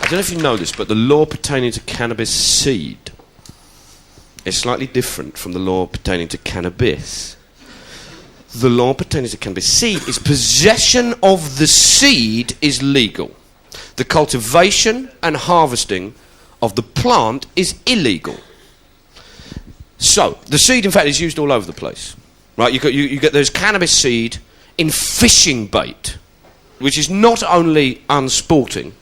don't know if you know this, but the law pertaining to cannabis seed is slightly different from the law pertaining to cannabis. The law pertaining to cannabis seed is possession of the seed is legal. The cultivation and harvesting of the plant is illegal. So, the seed, in fact, is used all over the place. Right? You get there's cannabis seed in fishing bait, which is not only unsporting.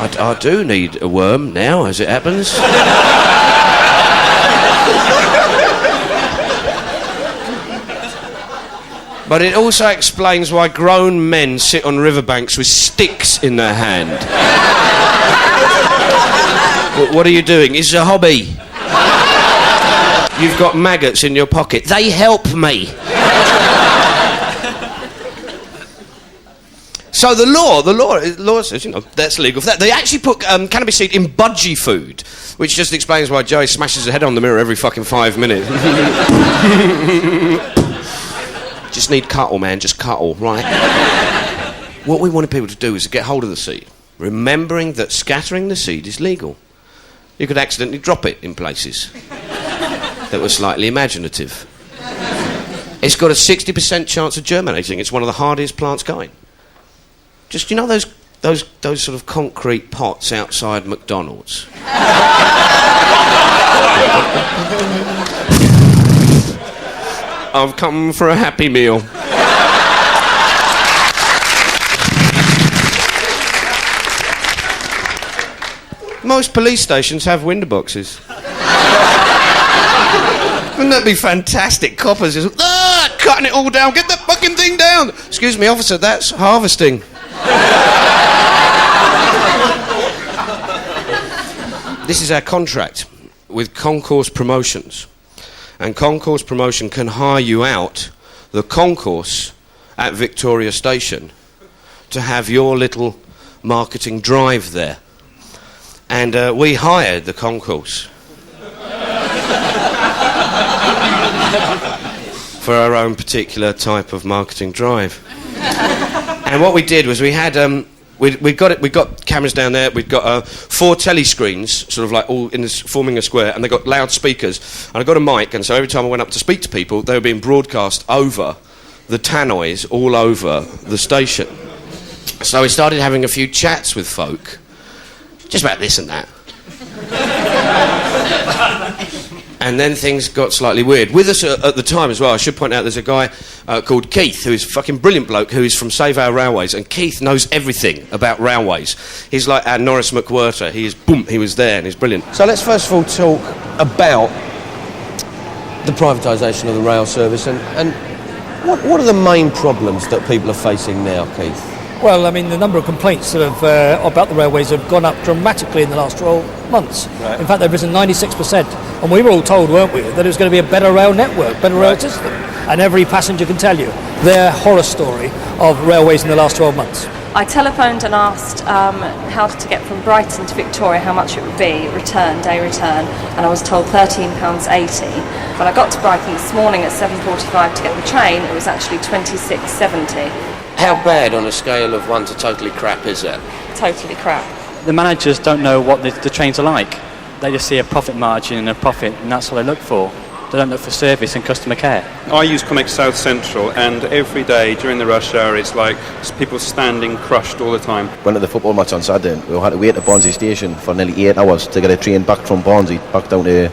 I do need a worm now, as it happens. But it also explains why grown men sit on riverbanks with sticks in their hand. What are you doing? It's a hobby. You've got maggots in your pocket. They help me. So the law says, that's legal for that. They actually put cannabis seed in budgie food, which just explains why Joey smashes his head on the mirror every fucking 5 minutes. Just need cuttle, man, just cuttle, right? What we wanted people to do is to get hold of the seed, remembering that scattering the seed is legal. You could accidentally drop it in places that were slightly imaginative. It's got a 60% chance of germinating. It's one of the hardest plants going. Just, those sort of concrete pots outside McDonald's. I've come for a Happy Meal. Most police stations have window boxes. Wouldn't that be fantastic? Coppers just cutting it all down. Get that fucking thing down. Excuse me, officer, that's harvesting. This is our contract with Concourse Promotions. And Concourse Promotion can hire you out the concourse at Victoria Station to have your little marketing drive there. And we hired the concourse for our own particular type of marketing drive. And what we did was we had we got cameras down there. We've got 4 telly screens, sort of like all in this, forming a square, and they got loudspeakers. And I got a mic, and so every time I went up to speak to people, they were being broadcast over the tannoys all over the station. So we started having a few chats with folk, just about this and that. And then things got slightly weird. With us at the time as well, I should point out, there's a guy called Keith, who's a fucking brilliant bloke, who is from Save Our Railways, and Keith knows everything about railways. He's like our Norris McWhirter. He was there, and he's brilliant. So let's first of all talk about the privatisation of the rail service, and what are the main problems that people are facing now, Keith? Well, I mean, the number of complaints about the railways have gone up dramatically in the last 12 months. Right. In fact, they've risen 96%. And we were all told, weren't we, that it was going to be a better rail network, better rail system. And every passenger can tell you their horror story of railways in the last 12 months. I telephoned and asked how to get from Brighton to Victoria, how much it would be, day return, and I was told £13.80. When I got to Brighton this morning at 7:45 to get the train, it was actually £26.70. How bad on a scale of 1 to totally crap is that? Totally crap. The managers don't know what the trains are like. They just see a profit margin and a profit, and that's what they look for. They don't look for service and customer care. I use Comex South Central, and every day during the rush hour it's like people standing crushed all the time. Went to the football match on Saturday, we had to wait at Barnsley station for nearly 8 hours to get a train back from Barnsley back down to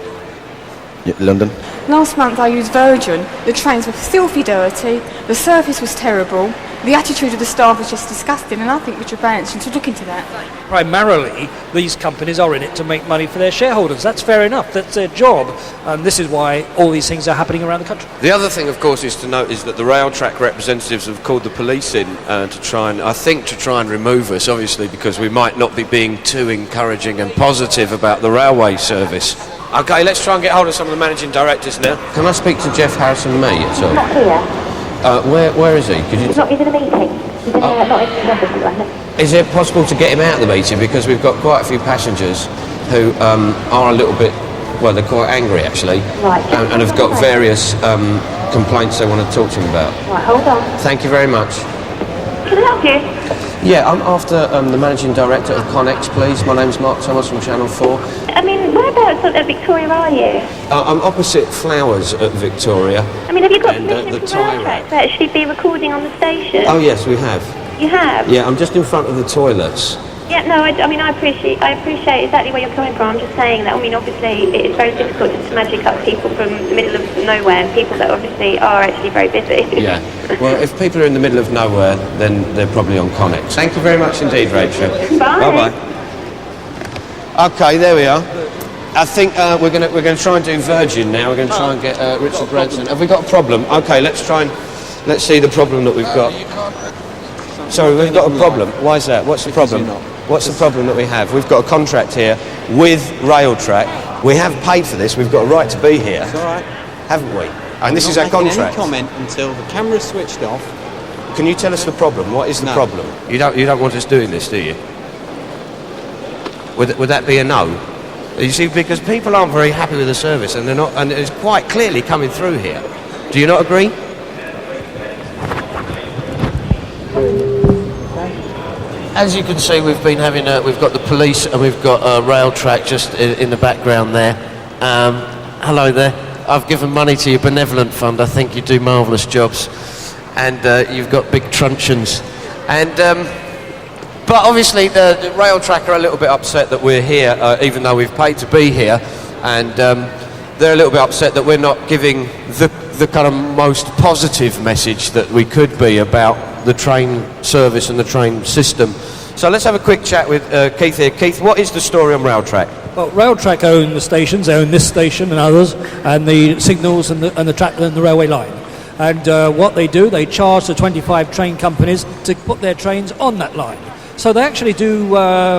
London. Last month I used Virgin. The trains were filthy dirty, the service was terrible, the attitude of the staff was just disgusting, and I think Richard Branson should look into that. Primarily, these companies are in it to make money for their shareholders. That's fair enough. That's their job. And this is why all these things are happening around the country. The other thing, of course, is to note is that the rail track representatives have called the police in to try and remove us, obviously, because we might not be being too encouraging and positive about the railway service. OK, let's try and get hold of some of the managing directors now. Can I speak to Jeff Harrison-May at all? Not here. Where is he? He's not in a meeting. He's not in the office at the moment. Is it possible to get him out of the meeting? Because we've got quite a few passengers who are a little bit, well, they're quite angry actually, right, and have got various complaints they want to talk to him about. Right, hold on. Thank you very much. can I help you? Yeah, I'm after the managing director of Connex, please. My name's Mark Thomas from Channel 4. I mean, whereabouts at Victoria are you? I'm opposite Flowers at Victoria. I mean, have you got And, permission the from Rail Track to actually be recording on the station? Oh, yes, we have. You have? Yeah, I'm just in front of the toilets. Yeah, no, I mean, I appreciate exactly where you're coming from. I'm just saying that, I mean, obviously, it's very difficult to magic up people from the middle of nowhere, and people that obviously are actually very busy. Yeah. Well, if people are in the middle of nowhere, then they're probably on Connex. Thank you very much indeed, Rachel. Bye. Bye-bye. Okay, there we are. I think we're going to try and do Virgin now. We're going to try and get Richard Branson. Have we got a problem? Okay, let's see the problem that we've got. Sorry, we've got a problem. Why is that? What's the problem? What's the problem that we have? We've got a contract here with Rail Track. We have paid for this. We've got a right to be here. It's all right. Haven't we? And this is our contract. Any comment until the camera's switched off. Can you tell us the problem? What is the problem? You don't want us doing this, do you? Would that be a no? You see, because people aren't very happy with the service, and they're not, and it's quite clearly coming through here. Do you not agree? As you can see, we've been having we've got the police and we've got Rail Track just in the background there. Hello there. I've given money to your benevolent fund. I think you do marvellous jobs, and you've got big truncheons. And but obviously the Rail Track are a little bit upset that we're here, even though we've paid to be here, and they're a little bit upset that we're not giving the kind of most positive message that we could be about the train service and the train system. So let's have a quick chat with Keith here. Keith, what is the story on Rail Track? Well, Rail Track own the stations, they own this station and others, and the signals and the track and the railway line. And what they do, they charge the 25 train companies to put their trains on that line. So they actually do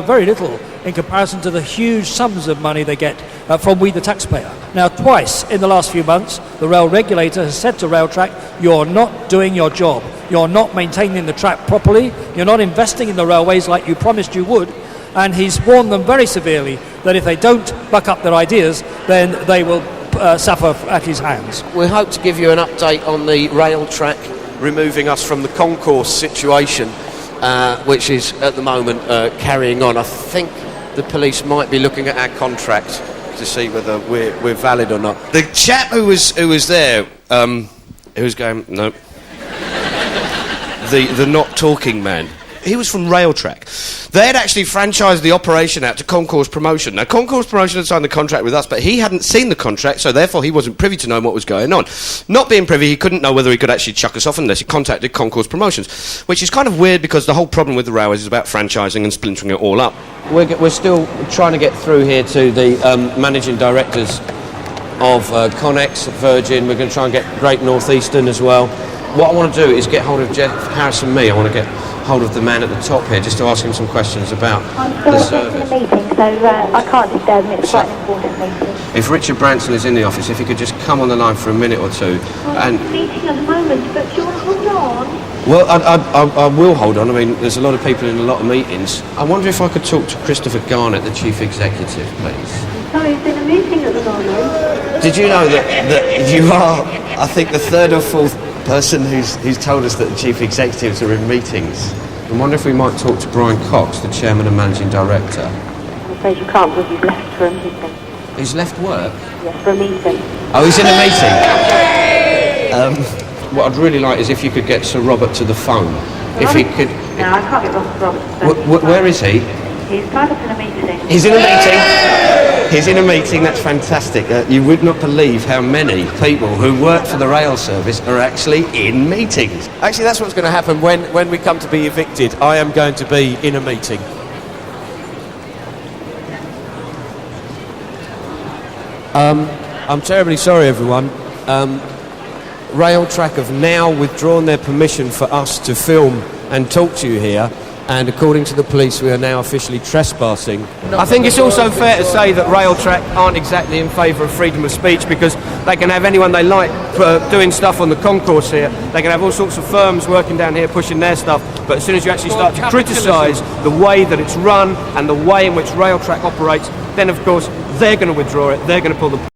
very little in comparison to the huge sums of money they get from we the taxpayer. Now, twice in the last few months, the rail regulator has said to Rail Track, you're not doing your job. You're not maintaining the track properly. You're not investing in the railways like you promised you would. And he's warned them very severely that if they don't buck up their ideas, then they will suffer at his hands. We hope to give you an update on the Rail Track removing us from the concourse situation, which is at the moment carrying on. I think the police might be looking at our contract to see whether we're valid or not. The chap who was there, who was going, no, the not talking man. He was from Rail Track. They had actually franchised the operation out to Concourse Promotion. Now, Concourse Promotion had signed the contract with us, but he hadn't seen the contract, so therefore he wasn't privy to knowing what was going on. Not being privy, he couldn't know whether he could actually chuck us off unless he contacted Concourse Promotions, which is kind of weird because the whole problem with the railways is about franchising and splintering it all up. We're still trying to get through here to the managing directors of Connex, Virgin. We're going to try and get Great North Eastern as well. What I want to do is get hold of Jeff Harris and me. I want to get hold of the man at the top here just to ask him some questions about the service. I'm still in a meeting, so I can't disturb him. It's quite an important meeting. If Richard Branson is in the office, if he could just come on the line for a minute or two. I'm meeting at the moment, but do you want to hold on? Well, I will hold on. I mean, there's a lot of people in a lot of meetings. I wonder if I could talk to Christopher Garnett, the Chief Executive, please. Sorry, he's in a meeting at the moment. Did you know that you are, I think, the third or fourth person who's told us that the Chief Executives are in meetings? I wonder if we might talk to Brian Cox, the Chairman and Managing Director. I'm afraid you can't because he's left for a meeting. He's left work? Yes, for a meeting. Oh, he's in a meeting? What I'd really like is if you could get Sir Robert to the phone. If he could... No, I can't get Robert to the phone. Where is he? He's tied up in a meeting. He's in a meeting? He's in a meeting, that's fantastic. You would not believe how many people who work for the rail service are actually in meetings. Actually, that's what's going to happen when we come to be evicted. I am going to be in a meeting. I'm terribly sorry, everyone. Rail Track have now withdrawn their permission for us to film and talk to you here, and according to the police we are now officially trespassing. I think it's also fair to say that Rail Track aren't exactly in favour of freedom of speech, because they can have anyone they like doing stuff on the concourse here. They can have all sorts of firms working down here pushing their stuff, but as soon as you actually start to criticise the way that it's run and the way in which Rail Track operates, then of course they're going to withdraw it, they're going to pull the